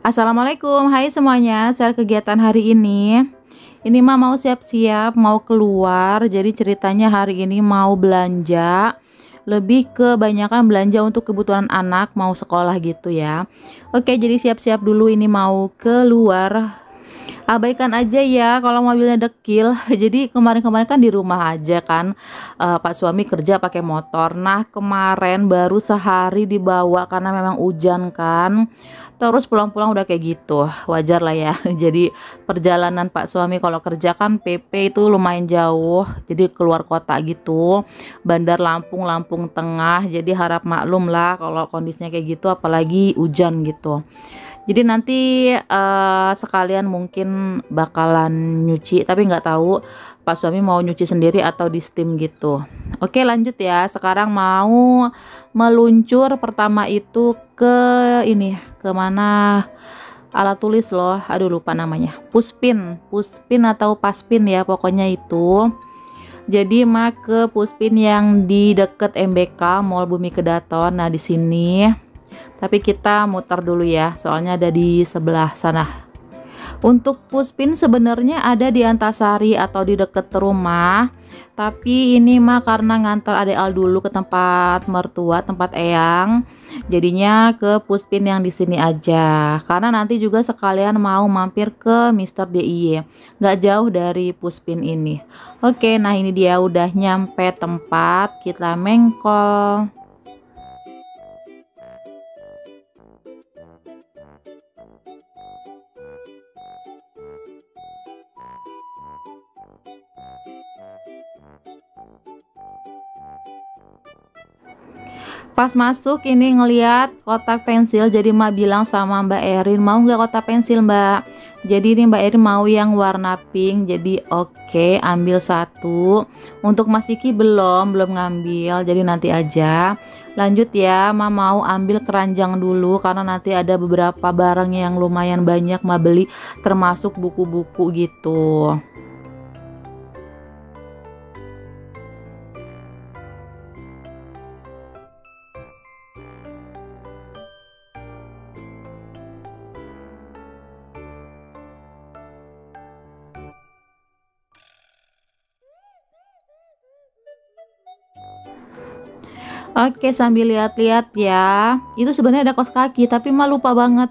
Assalamualaikum, hai semuanya. Share kegiatan hari ini. Ini mah mau siap-siap, mau keluar. Jadi ceritanya hari ini mau belanja. Lebih kebanyakan belanja untuk kebutuhan anak, mau sekolah gitu ya. Oke, jadi siap-siap dulu ini mau keluar. Abaikan aja ya kalau mobilnya dekil. Jadi kemarin-kemarin kan di rumah aja kan. Pak suami kerja pakai motor. Nah, kemarin baru sehari dibawa karena memang hujan kan. Terus pulang-pulang udah kayak gitu. Wajar lah ya. Jadi perjalanan Pak suami kalau kerja kan PP itu lumayan jauh. Jadi keluar kota gitu. Bandar Lampung, Lampung Tengah. Jadi harap maklum lah kalau kondisinya kayak gitu, apalagi hujan gitu. Jadi nanti sekalian mungkin bakalan nyuci, tapi nggak tahu Pak suami mau nyuci sendiri atau di steam gitu. Oke, lanjut ya. Sekarang mau meluncur pertama itu ke ini, ke mana? Alat tulis loh. Aduh lupa namanya. Puspin, Puspin atau Paspin ya pokoknya itu. Jadi mah ke Puspin yang di deket MBK Mall Bumi Kedaton. Nah, di sini. Tapi kita muter dulu ya, soalnya ada di sebelah sana. Untuk Puspin sebenarnya ada di Antasari atau di deket rumah. Tapi ini mah karena ngantar adek Al dulu ke tempat mertua, tempat eyang. Jadinya ke Puspin yang di sini aja. Karena nanti juga sekalian mau mampir ke Mister DIY. Nggak jauh dari Puspin ini. Oke, nah ini dia udah nyampe tempat, kita mengkol. Pas masuk ini ngeliat kotak pensil, jadi Mak bilang sama Mbak Erin, mau nggak kotak pensil Mbak? Jadi ini Mbak Erin mau yang warna pink, jadi oke, ambil satu. Untuk Mas Iki belum ngambil, jadi nanti aja. Lanjut ya, Mak mau ambil keranjang dulu karena nanti ada beberapa barang yang lumayan banyak Mak beli, termasuk buku-buku gitu. Oke, sambil lihat-lihat ya. Itu sebenarnya ada kaos kaki, tapi mah lupa banget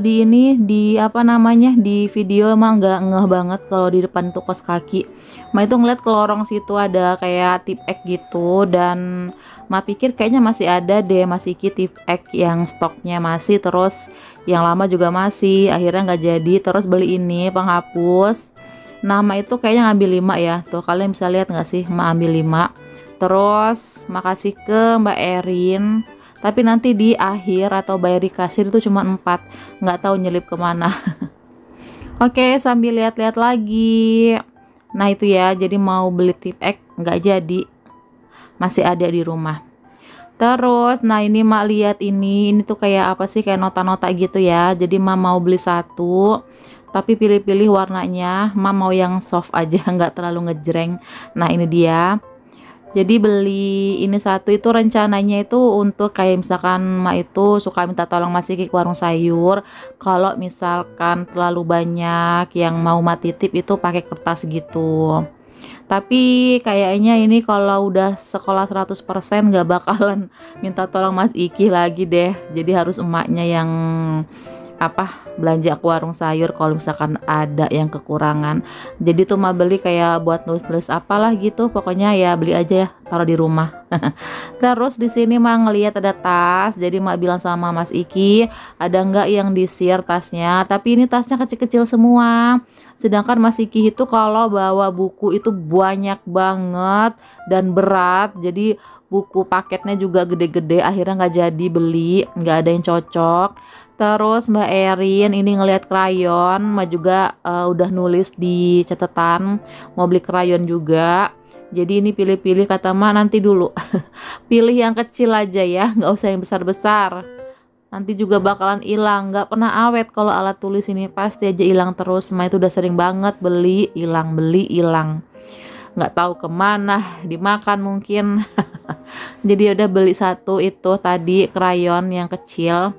di ini di apa namanya di video emang nggak ngeh banget kalau di depan tuh kaos kaki. Ma itu ngeliat ke lorong situ ada kayak tip X gitu dan Ma pikir kayaknya masih ada deh masih tip X yang stoknya masih terus yang lama juga masih. Akhirnya nggak jadi terus beli ini penghapus. Nama itu kayaknya ngambil 5 ya. Tuh kalian bisa lihat nggak sih? Ma ambil 5. Terus makasih ke Mbak Erin. Tapi nanti di akhir atau bayar di kasir itu cuma 4. Nggak tahu nyelip kemana. Oke, sambil lihat-lihat lagi. Nah itu ya, jadi mau beli tip X nggak jadi. Masih ada di rumah. Terus, nah ini Mak lihat ini tuh kayak apa sih? Kayak nota-nota gitu ya. Jadi Mak mau beli satu. Tapi pilih-pilih warnanya. Mak mau yang soft aja, nggak terlalu ngejreng. Nah ini dia. Jadi beli ini satu itu rencananya itu untuk kayak misalkan Ma itu suka minta tolong Mas Iki ke warung sayur. Kalau misalkan terlalu banyak yang mau Ma titip itu pakai kertas gitu. Tapi kayaknya ini kalau udah sekolah 100% nggak bakalan minta tolong Mas Iki lagi deh. Jadi harus emaknya yang apa belanja ke warung sayur kalau misalkan ada yang kekurangan. Jadi tuh mah beli kayak buat nulis-nulis apalah gitu, pokoknya ya beli aja ya taruh di rumah. Terus di sini mah ngelihat ada tas, jadi mak bilang sama Mas Iki ada nggak yang disir tasnya, tapi ini tasnya kecil-kecil semua. Sedangkan Mas Iki itu kalau bawa buku itu banyak banget dan berat, jadi buku paketnya juga gede-gede, akhirnya nggak jadi beli, nggak ada yang cocok. Terus Mbak Erin ini ngelihat krayon, Mbak juga udah nulis di catatan mau beli krayon juga. Jadi ini pilih-pilih kata Mbak nanti dulu. Pilih yang kecil aja ya, nggak usah yang besar-besar. Nanti juga bakalan hilang, nggak pernah awet kalau alat tulis ini pasti aja hilang terus. Mbak itu udah sering banget beli hilang. Nggak tahu kemana, dimakan mungkin. Jadi udah beli satu itu tadi krayon yang kecil.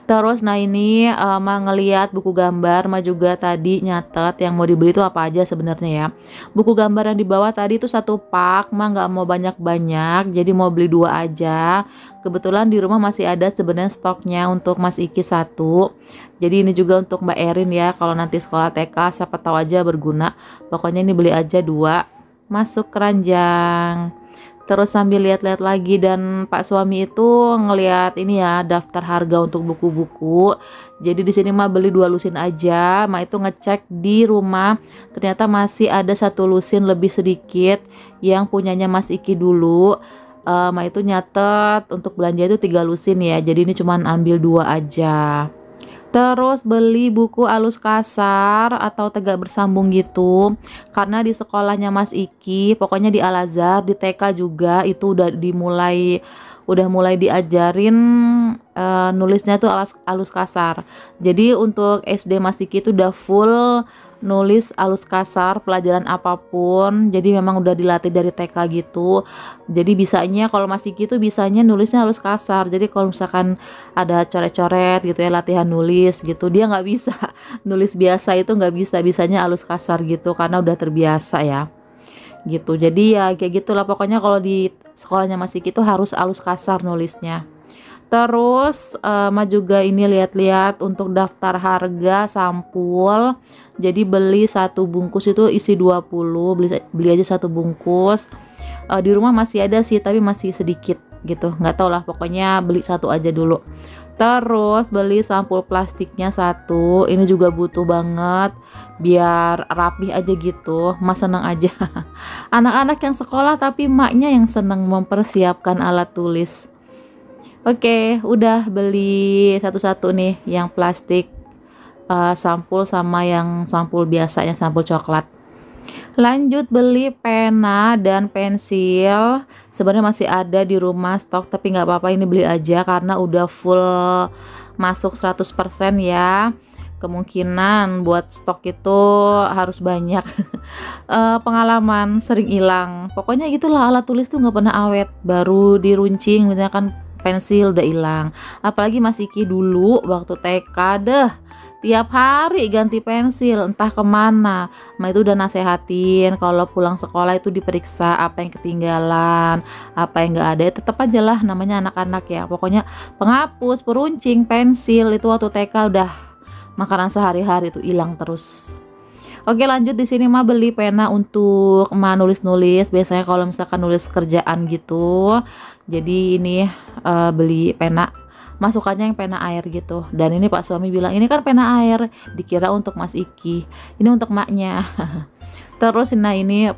Terus nah ini Ma ngeliat buku gambar, Ma juga tadi nyatet yang mau dibeli itu apa aja sebenarnya ya. Buku gambar yang di bawah tadi itu satu pak, Ma nggak mau banyak-banyak, jadi mau beli 2 aja. Kebetulan di rumah masih ada sebenarnya stoknya untuk Mas Iki satu. Jadi ini juga untuk Mbak Erin ya, kalau nanti sekolah TK siapa tahu aja berguna. Pokoknya ini beli aja 2, masuk keranjang. Terus sambil lihat-lihat lagi dan Pak suami itu ngelihat ini ya daftar harga untuk buku-buku. Jadi di sini mah beli 2 lusin aja. Ma itu ngecek di rumah ternyata masih ada 1 lusin lebih sedikit yang punyanya Mas Iki dulu. Ma itu nyatet untuk belanja itu 3 lusin ya. Jadi ini cuman ambil 2 aja. Terus beli buku alus kasar atau tegak bersambung gitu. Karena di sekolahnya Mas Iki, pokoknya di Al Azhar, di TK juga itu udah mulai diajarin nulisnya tuh alus kasar. Jadi untuk SD Mas Iki itu udah full nulis alus kasar pelajaran apapun. Jadi memang udah dilatih dari TK gitu. Jadi bisanya kalau Mas Iki itu bisanya nulisnya alus kasar. Jadi kalau misalkan ada coret-coret gitu ya latihan nulis gitu, dia nggak bisa nulis biasa itu nggak bisa, bisanya alus kasar gitu karena udah terbiasa ya gitu. Jadi ya kayak gitulah pokoknya kalau di sekolahnya Mas Iki itu harus alus kasar nulisnya. Terus Ma juga ini lihat-lihat untuk daftar harga sampul. Jadi beli 1 bungkus itu isi 20, beli aja 1 bungkus. Di rumah masih ada sih tapi masih sedikit gitu. Nggak tau lah pokoknya beli 1 aja dulu. Terus beli sampul plastiknya 1. Ini juga butuh banget biar rapih aja gitu. Mas seneng aja. Anak-anak yang sekolah tapi maknya yang seneng mempersiapkan alat tulis. Oke, udah beli satu-satu nih yang plastik sampul sama yang sampul biasa, yang sampul coklat. Lanjut beli pena dan pensil. Sebenarnya masih ada di rumah stok tapi nggak apa-apa ini beli aja karena udah full masuk 100% ya. Kemungkinan buat stok itu harus banyak. Pengalaman sering hilang. Pokoknya gitulah alat tulis tuh nggak pernah awet. Baru diruncing misalkan pensil udah hilang. Apalagi Mas Iki dulu waktu TK deh tiap hari ganti pensil entah kemana. Ma itu udah nasehatin kalau pulang sekolah itu diperiksa apa yang ketinggalan, apa yang nggak ada. Ya tetap aja lah namanya anak-anak ya. Pokoknya penghapus, peruncing, pensil itu waktu TK udah makanan sehari-hari itu hilang terus. Oke lanjut di sini Ma beli pena untuk Ma nulis-nulis. Biasanya kalau misalkan nulis kerjaan gitu. Jadi ini beli pena. Masukannya yang pena air gitu. Dan ini Pak suami bilang ini kan pena air. Dikira untuk Mas Iki. Ini untuk maknya. Terus nah ini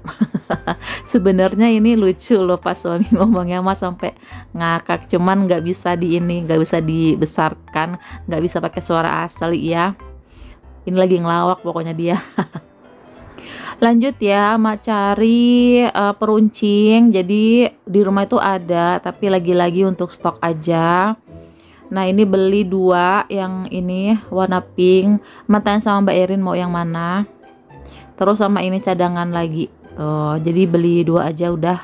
sebenarnya ini lucu loh Pak suami ngomongnya Mas sampai ngakak. Cuman nggak bisa nggak bisa dibesarkan, nggak bisa pakai suara asli ya. Ini lagi ngelawak pokoknya dia. Lanjut ya, Mak cari peruncing. Jadi di rumah itu ada, tapi lagi-lagi untuk stok aja. Nah ini beli 2, yang ini warna pink. Mak tanya sama Mbak Erin mau yang mana. Terus sama ini cadangan lagi. Tuh, jadi beli 2 aja udah.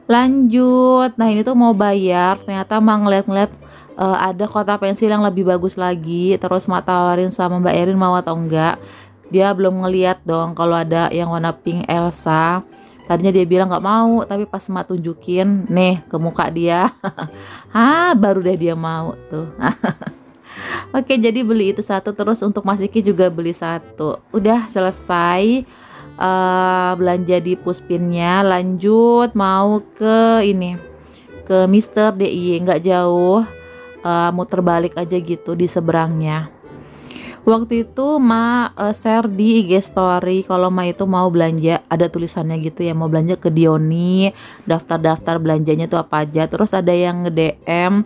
Lanjut, nah ini tuh mau bayar. Ternyata Mak ngeliat-ngeliat ada kotak pensil yang lebih bagus lagi. Terus Mak tawarin sama Mbak Erin mau atau enggak. Dia belum ngeliat dong kalau ada yang warna pink Elsa. Tadinya dia bilang nggak mau, tapi pas Mak tunjukin nih ke muka dia, baru deh dia mau tuh. Oke, jadi beli itu 1, terus untuk Mas Iki juga beli 1. Udah selesai belanja di Puspinnya. Lanjut mau ke ini, ke Mister DIY, nggak jauh, muter balik aja gitu di seberangnya. Waktu itu Ma share di IG story kalau Ma itu mau belanja, ada tulisannya gitu ya, mau belanja ke Dioni, daftar-daftar belanjanya tuh apa aja. Terus ada yang nge-DM,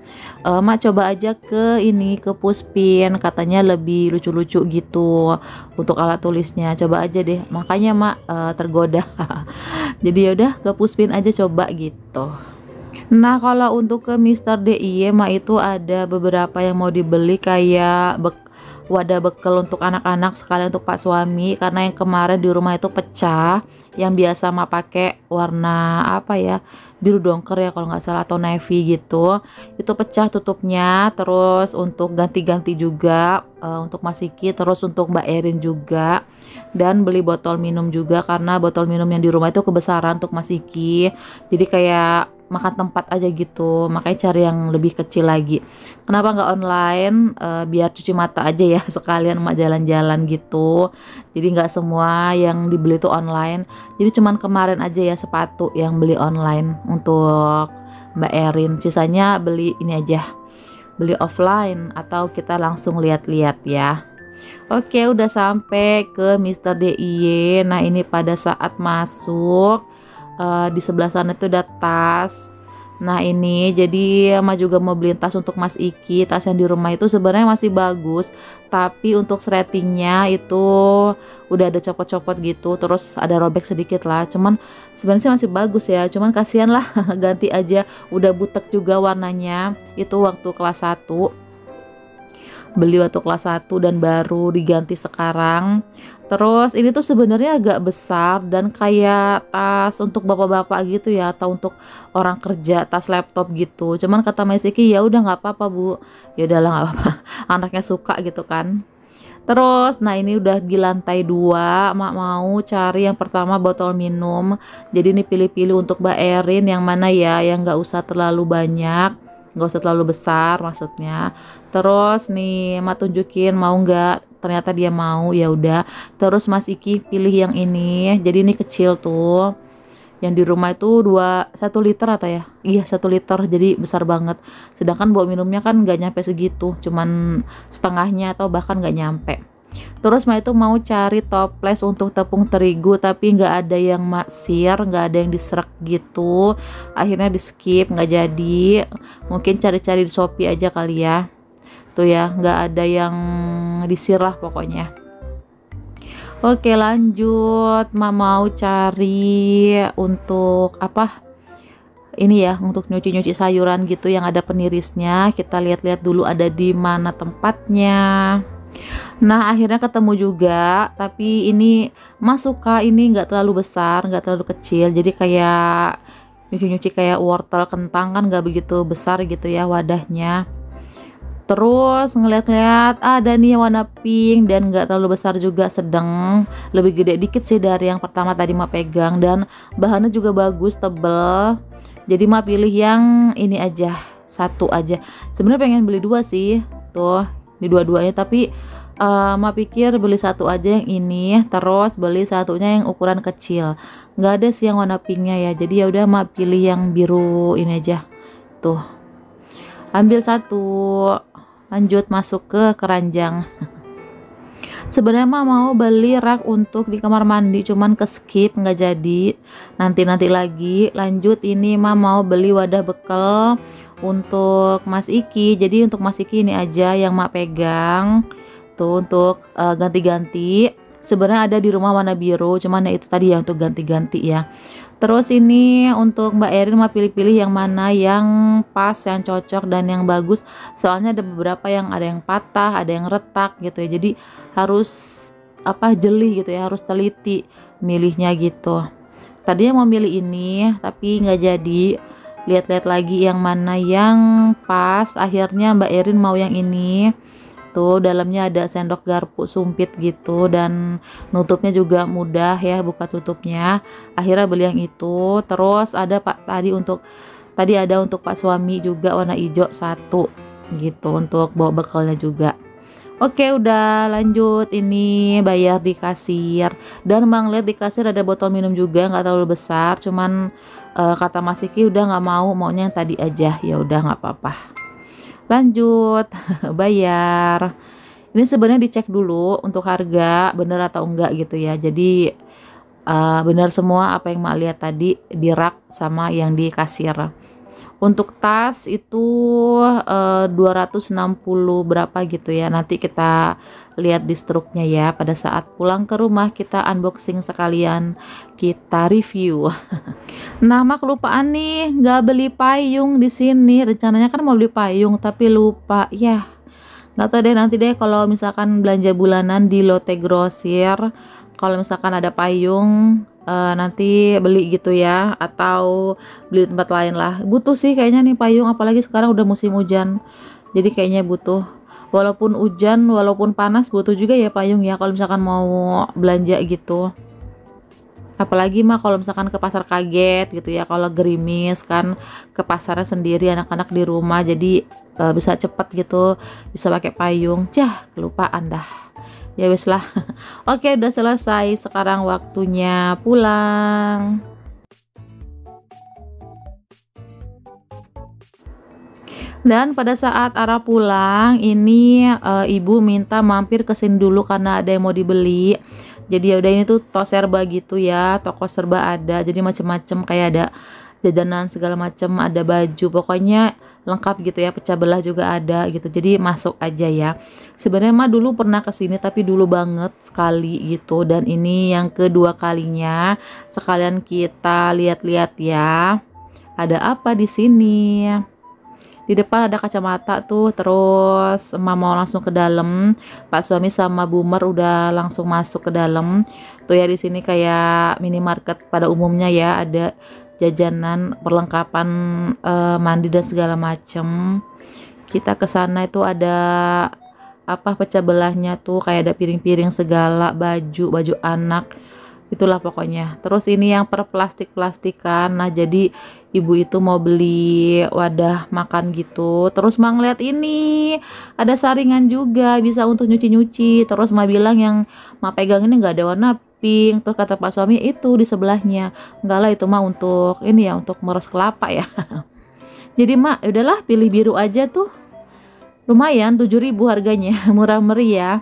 Ma coba aja ke ini, ke Puspin, katanya lebih lucu-lucu gitu untuk alat tulisnya, coba aja deh. Makanya Ma tergoda. Jadi yaudah ke Puspin aja coba gitu. Nah kalau untuk ke Mister DIY Ma itu ada beberapa yang mau dibeli kayak wadah bekal untuk anak-anak sekalian untuk Pak suami, karena yang kemarin di rumah itu pecah. Yang biasa Ma pakai warna apa ya, biru dongker ya kalau nggak salah, atau navy gitu. Itu pecah tutupnya. Terus untuk ganti-ganti juga untuk Mas Iki, terus untuk Mbak Erin juga. Dan beli botol minum juga karena botol minum yang di rumah itu kebesaran untuk Mas Iki. Jadi kayak makan tempat aja gitu, makanya cari yang lebih kecil lagi. Kenapa nggak online? Biar cuci mata aja ya sekalian emak jalan-jalan gitu. Jadi nggak semua yang dibeli tuh online. Jadi cuman kemarin aja ya sepatu yang beli online untuk Mbak Erin. Sisanya beli ini aja, beli offline atau kita langsung lihat-lihat ya. Oke, udah sampai ke Mr. DIY. Nah, ini pada saat masuk di sebelah sana itu ada tas. Nah, ini jadi Emak juga mau beliin tas untuk Mas Iki. Tas yang di rumah itu sebenarnya masih bagus, tapi untuk threadingnya itu udah ada copot-copot gitu, terus ada robek sedikit lah. Cuman sebenarnya sih masih bagus ya, cuman kasihan lah ganti aja, udah butek juga warnanya. Itu waktu kelas 1, beli waktu kelas 1 dan baru diganti sekarang. Terus ini tuh sebenarnya agak besar dan kayak tas untuk bapak-bapak gitu ya, atau untuk orang kerja, tas laptop gitu. Cuman kata Mas Iki, ya udah nggak apa-apa Bu, ya udahlah nggak apa-apa, anaknya suka gitu kan. Terus nah ini udah di lantai 2, Mak mau cari yang pertama botol minum. Jadi ini pilih-pilih untuk Mbak Erin yang mana ya, yang nggak usah terlalu banyak, nggak usah terlalu besar maksudnya. Terus nih Mak tunjukin mau nggak, ternyata dia mau, ya udah. Terus Mas Iki pilih yang ini, jadi ini kecil tuh, yang di rumah itu 1 liter atau ya, iya 1 liter, jadi besar banget. Sedangkan bawa minumnya kan nggak nyampe segitu, cuman setengahnya atau bahkan nggak nyampe. Terus Mak itu mau cari toples untuk tepung terigu, tapi nggak ada yang maksir, nggak ada yang diserak gitu. Akhirnya di skip, nggak jadi. Mungkin cari-cari di Shopee aja kali ya. Tuh ya, nggak ada yang disir lah pokoknya. Oke, lanjut. Mak mau cari untuk apa? Ini ya, untuk nyuci-nyuci sayuran gitu yang ada penirisnya. Kita lihat-lihat dulu ada di mana tempatnya. Nah, akhirnya ketemu juga, tapi ini Mas suka ini nggak terlalu besar, nggak terlalu kecil. Jadi kayak nyuci-nyuci kayak wortel, kentang kan nggak begitu besar gitu ya wadahnya. Terus ngeliat-liat ada nih warna pink dan nggak terlalu besar juga, sedang, lebih gede dikit sih dari yang pertama tadi Mak pegang, dan bahannya juga bagus, tebel. Jadi Mak pilih yang ini aja, 1 aja. Sebenarnya pengen beli 2 sih, tuh di dua-duanya, tapi Mak pikir beli 1 aja yang ini, terus beli satunya yang ukuran kecil. Nggak ada sih yang warna pinknya ya, jadi ya udah Mak pilih yang biru ini aja. Tuh, ambil 1. Lanjut masuk ke keranjang. Sebenarnya Mak mau beli rak untuk di kamar mandi, cuman ke skip, nggak jadi. Nanti lagi. Lanjut ini Mak mau beli wadah bekal untuk Mas Iki. Jadi untuk Mas Iki ini aja yang Mak pegang. Tuh untuk ganti-ganti. Sebenarnya ada di rumah warna biru, cuman ya itu tadi ya untuk ganti-ganti ya. Terus ini untuk Mbak Erin mau pilih-pilih yang mana yang pas, yang cocok dan yang bagus. Soalnya ada beberapa yang ada yang patah, ada yang retak gitu ya. Jadi harus apa, jeli gitu ya, harus teliti milihnya gitu. Tadinya mau milih ini tapi nggak jadi. Lihat-lihat lagi yang mana yang pas. Akhirnya Mbak Erin mau yang ini. Tuh dalamnya ada sendok garpu sumpit gitu, dan nutupnya juga mudah ya, buka tutupnya. Akhirnya beli yang itu. Terus ada tadi ada untuk Pak suami juga warna hijau 1 gitu untuk bawa bekalnya juga. Oke, udah lanjut ini bayar di kasir, dan Bang lihat di kasir ada botol minum juga, nggak terlalu besar, cuman kata Mas Iki udah nggak maunya yang tadi aja, ya udah nggak apa-apa. Lanjut bayar. Ini sebenarnya dicek dulu untuk harga bener atau enggak gitu ya. Jadi benar semua apa yang Mak lihat tadi di rak sama yang di kasir. Untuk tas itu 260 berapa gitu ya. Nanti kita lihat di struknya ya. Pada saat pulang ke rumah kita unboxing sekalian, kita review. Nah, Mak kelupaan nih nggak beli payung di sini. Rencananya kan mau beli payung tapi lupa. Ya, nggak tahu deh, nanti deh kalau misalkan belanja bulanan di Lotte Grosir, kalau misalkan ada payung nanti beli gitu ya, atau beli tempat lain lah. Butuh sih kayaknya nih payung, apalagi sekarang udah musim hujan, jadi kayaknya butuh. Walaupun hujan, walaupun panas, butuh juga ya payung ya kalau misalkan mau belanja gitu. Apalagi mah kalau misalkan ke pasar kaget gitu ya, kalau gerimis kan ke pasarnya sendiri, anak-anak di rumah, jadi bisa cepet gitu, bisa pakai payung. Kelupaan dah. Ya wes lah. Oke, udah selesai, sekarang waktunya pulang. Dan pada saat arah pulang ini, ibu minta mampir ke sini dulu karena ada yang mau dibeli. Jadi ya udah, ini tuh toko serba gitu ya, toko serba ada, jadi macem-macem, kayak ada jajanan segala macem, ada baju, pokoknya lengkap gitu ya, pecah belah juga ada gitu. Jadi masuk aja ya. Sebenarnya mah dulu pernah kesini, tapi dulu banget sekali gitu, dan ini yang kedua kalinya. Sekalian kita lihat-lihat ya, ada apa di sini. Di depan ada kacamata tuh, terus emak mau langsung ke dalam. Pak suami sama Bumer udah langsung masuk ke dalam. Tuh ya, di sini kayak minimarket pada umumnya ya, ada jajanan, perlengkapan mandi dan segala macem. Kita ke sana itu ada apa, pecah belahnya tuh, kayak ada piring-piring segala, baju anak. Itulah pokoknya. Terus ini yang per plastik-plastikan. Nah, jadi ibu itu mau beli wadah makan gitu. Terus mah ngeliat ini ada saringan juga, bisa untuk nyuci-nyuci. Terus mah bilang yang mah pegang ini nggak ada warna pink. Terus kata Pak suami itu di sebelahnya, enggak lah, itu mah untuk ini ya, untuk meres kelapa ya. Jadi mak udahlah, pilih biru aja tuh. Lumayan 7.000 harganya, murah meriah.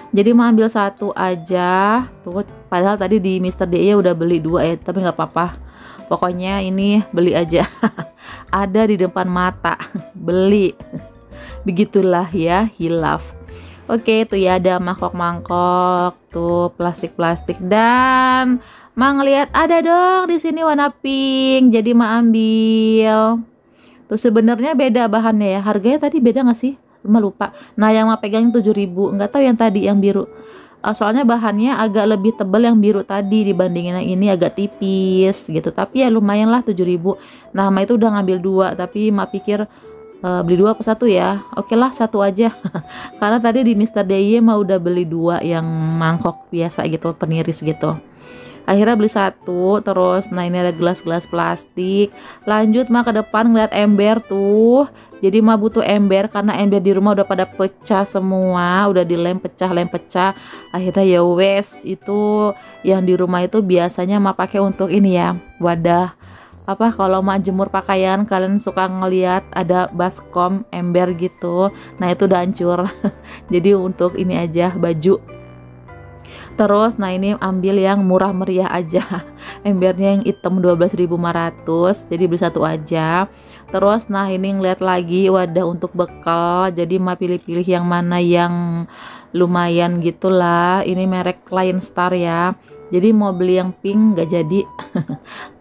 Jadi mau ambil satu aja tuh, padahal tadi di Mister DIY udah beli dua ya, tapi nggak apa-apa, pokoknya ini beli aja. Ada di depan mata. Beli. Begitulah ya, hilaf. Oke, tuh ya, ada mangkok-mangkok tuh, plastik-plastik, dan Mang lihat ada dong di sini warna pink, jadi Ma ambil. Tuh sebenarnya beda bahannya ya, harganya tadi beda nggak sih? Lupa. Nah, yang mah pegang 7.000, nggak tahu yang tadi yang biru. Soalnya bahannya agak lebih tebal yang biru tadi dibandingin yang ini agak tipis gitu. Tapi ya lumayan lah 7.000. Nah, Ma itu udah ngambil dua, tapi Ma pikir beli dua apa satu ya. Oke lah, satu aja. Karena tadi di Mister DIY mah udah beli dua yang mangkok biasa gitu, peniris gitu. Akhirnya beli satu. Terus nah, ini ada gelas-gelas plastik. Lanjut mah ke depan ngeliat ember tuh. Jadi mah butuh ember karena ember di rumah udah pada pecah semua, udah dilem pecah. Akhirnya ya wes, itu yang di rumah itu biasanya mah pakai untuk ini ya, wadah apa, kalau mah jemur pakaian, kalian suka ngeliat ada baskom ember gitu. Nah, itu udah hancur. Jadi untuk ini aja, baju. Terus nah, ini ambil yang murah meriah aja. Embernya yang hitam 12.500, jadi beli satu aja. Terus nah, ini ngeliat lagi wadah untuk bekal, jadi mah pilih-pilih yang mana yang lumayan gitulah. Ini merek Lion Star ya, jadi mau beli yang pink nggak jadi.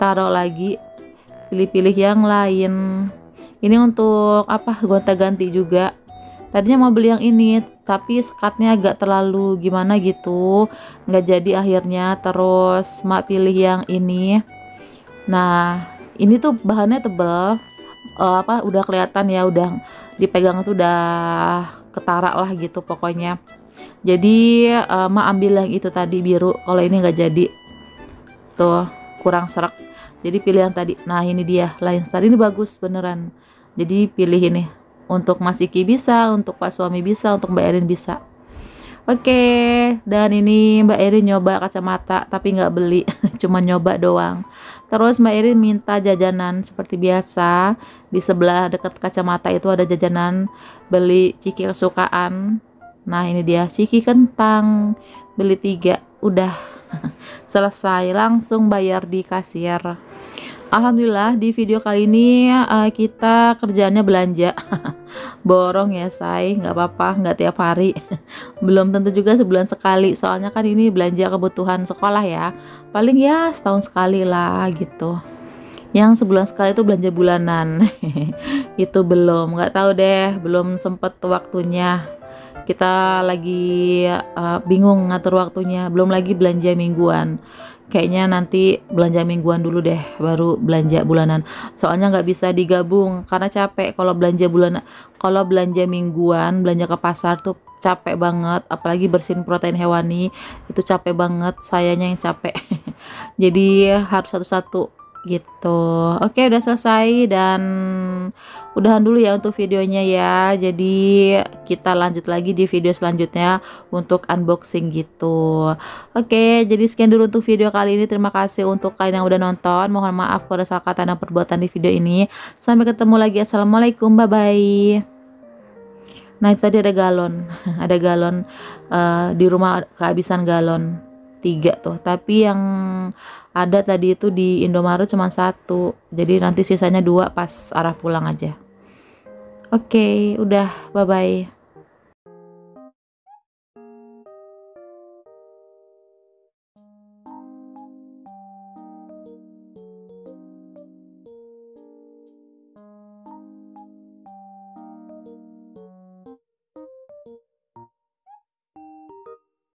Taruh lagi, pilih-pilih yang lain. Ini untuk apa, gonta-ganti juga. Tadinya mau beli yang ini, tapi sekatnya agak terlalu gimana gitu, nggak jadi akhirnya. Terus mak pilih yang ini. Nah, ini tuh bahannya tebal, apa, udah kelihatan ya, udah dipegang tuh udah ketara lah gitu pokoknya. Jadi mak ambil yang itu tadi biru, kalau ini nggak jadi tuh, kurang serak. Jadi pilih yang tadi. Nah, ini dia Lion Star, ini bagus beneran. Jadi pilih ini. Untuk Mas Iki bisa, untuk Pak suami bisa, untuk Mbak Erin bisa. Oke, dan ini Mbak Erin nyoba kacamata tapi nggak beli, cuma nyoba doang. Terus Mbak Erin minta jajanan seperti biasa. Di sebelah dekat kacamata itu ada jajanan, beli ciki kesukaan. Nah, ini dia ciki kentang, beli 3, udah. Selesai, langsung bayar di kasir. Alhamdulillah di video kali ini kita kerjaannya belanja. Borong ya say, nggak apa-apa, nggak tiap hari. Belum tentu juga sebulan sekali, soalnya kan ini belanja kebutuhan sekolah ya. Paling ya setahun sekali lah gitu. Yang sebulan sekali itu belanja bulanan. Itu belum, nggak tahu deh, belum sempet waktunya. Kita lagi bingung ngatur waktunya, belum lagi belanja mingguan. kayaknya nanti belanja mingguan dulu deh baru belanja bulanan, soalnya nggak bisa digabung karena capek kalau belanja bulanan. Kalau belanja mingguan, belanja ke pasar tuh capek banget, apalagi bersihin protein hewani itu capek banget, sayanya yang capek. Jadi harus satu-satu gitu. Oke, udah selesai dan udahan dulu ya untuk videonya ya. Jadi kita lanjut lagi di video selanjutnya untuk unboxing gitu. Oke, jadi sekian dulu untuk video kali ini. Terima kasih untuk kalian yang udah nonton. Mohon maaf kalau ada salah kata dan perbuatan di video ini. Sampai ketemu lagi. Assalamualaikum, bye bye. Nah, itu tadi ada galon, ada galon, di rumah kehabisan galon 3 tuh. Tapi yang ada tadi itu di Indomaret cuma 1. Jadi nanti sisanya 2 pas arah pulang aja. Oke, udah, bye bye.